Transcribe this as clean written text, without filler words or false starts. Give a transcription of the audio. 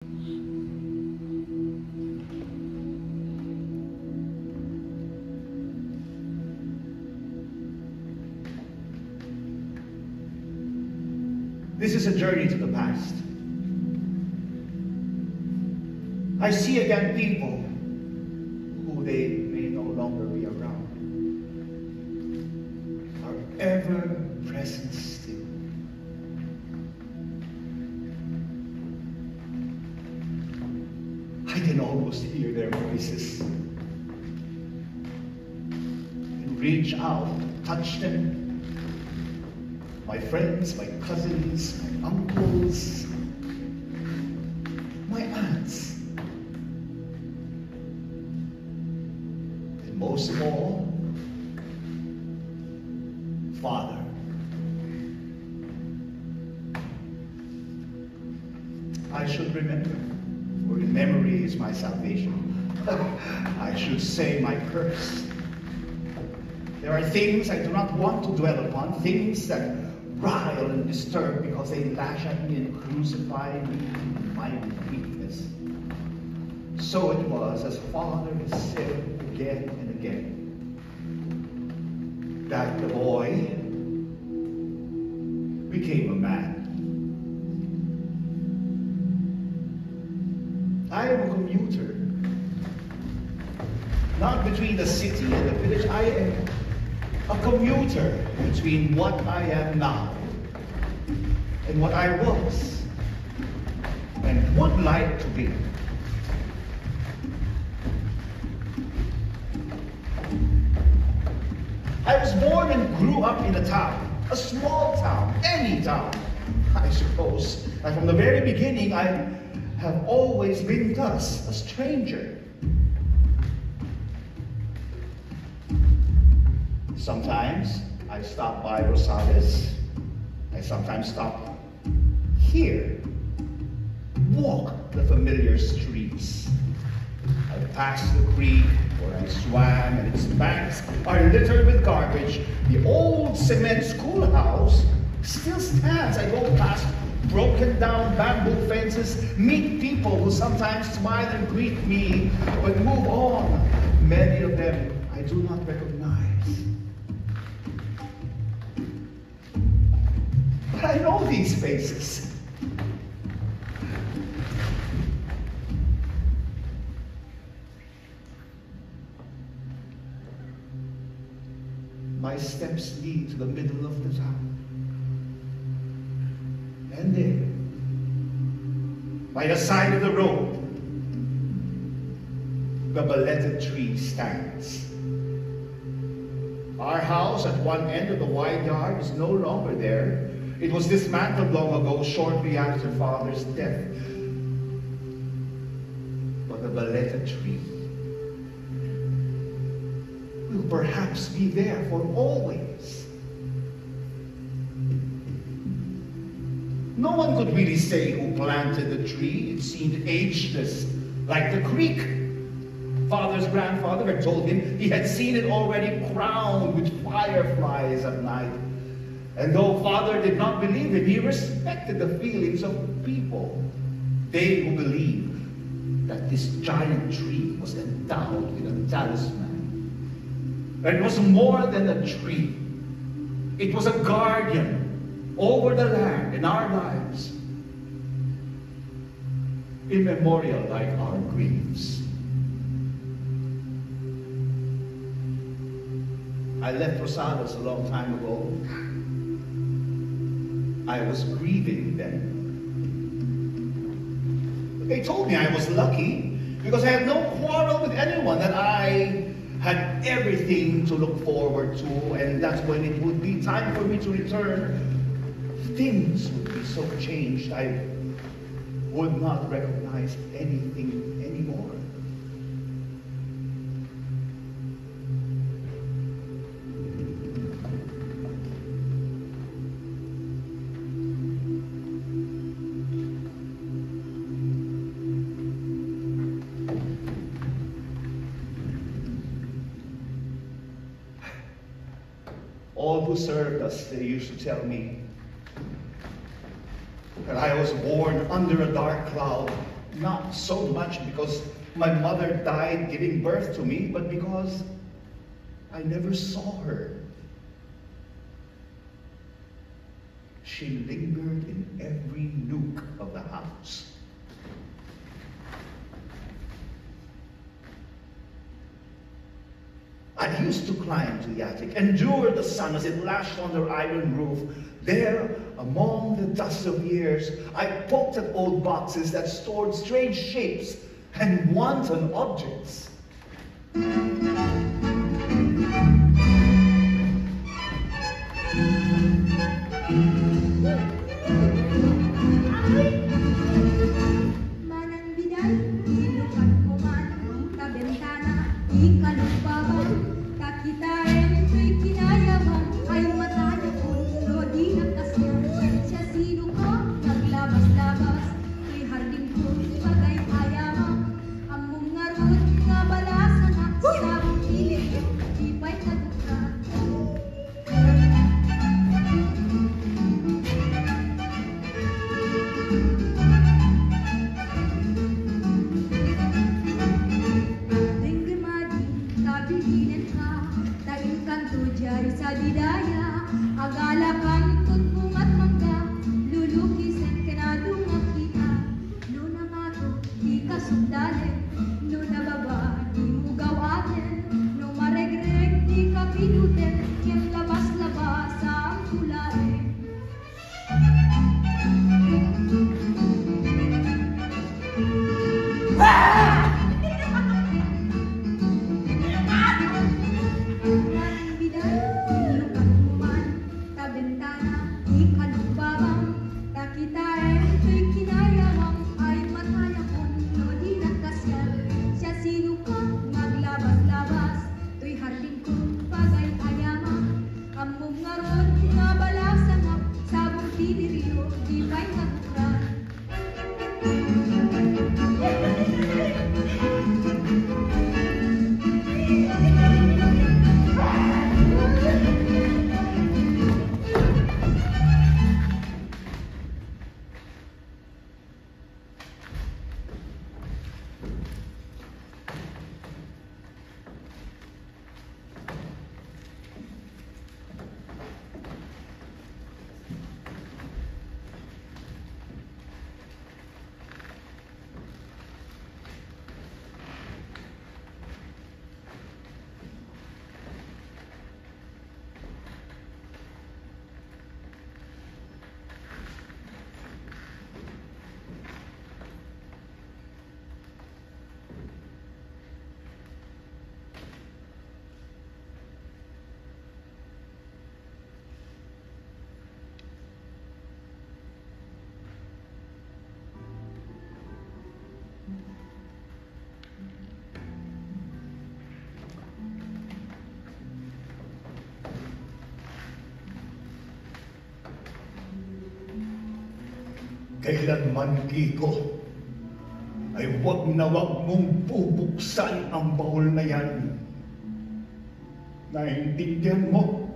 This is a journey to the past. I see again people who they may no longer be around, are ever present still. I can almost hear their voices and reach out, touch them. My friends, my cousins, my uncles, my aunts. And most of all, Father. I should remember, for in memory is my salvation. I should say my curse. There are things I do not want to dwell upon, things that rile and disturb because they lash at me and crucify me in my weakness. So it was, as Father has said again and again, that the boy became a man. I am a commuter, not between the city and the village. I am a commuter between what I am now and what I was and would like to be. I was born and grew up in a town, a small town, any town, I suppose. And from the very beginning, I have always been thus, a stranger. Sometimes I stop by Rosales. I sometimes stop here, walk the familiar streets. I pass the creek where I swam, and its banks are littered with garbage. The old cement schoolhouse still stands. I go past broken down bamboo fences, meet people who sometimes smile and greet me, but move on. Many of them I do not recognize. But I know these faces. My steps lead to the middle of the town. And there, by the side of the road, the balete tree stands. Our house at one end of the wide yard is no longer there. It was dismantled long ago, shortly after Father's death. But the balete tree will perhaps be there for always. No one could really say who planted the tree. It seemed ageless, like the creek. Father's grandfather had told him he had seen it already crowned with fireflies at night. And though Father did not believe him, he respected the feelings of people. They who believed that this giant tree was endowed with a talisman. And it was more than a tree. It was a guardian over the land and our lives, immemorial like our griefs. I left Rosales a long time ago. I was grieving then. They told me I was lucky because I had no quarrel with anyone, that I had everything to look forward to, and that when it would be time for me to return, things would be so changed I would not recognize anything anymore. All who served us, they used to tell me that I was born under a dark cloud, not so much because my mother died giving birth to me, but because I never saw her. She lingered in every nook of the house. I used to climb to the attic, endure the sun as it lashed on her iron roof. There, among the dust of years, I poked at old boxes that stored strange shapes and wanton objects. Kailanman, Kiko, ay wag na wag mong bubuksan ang bahol na yan. Naintindihan mo?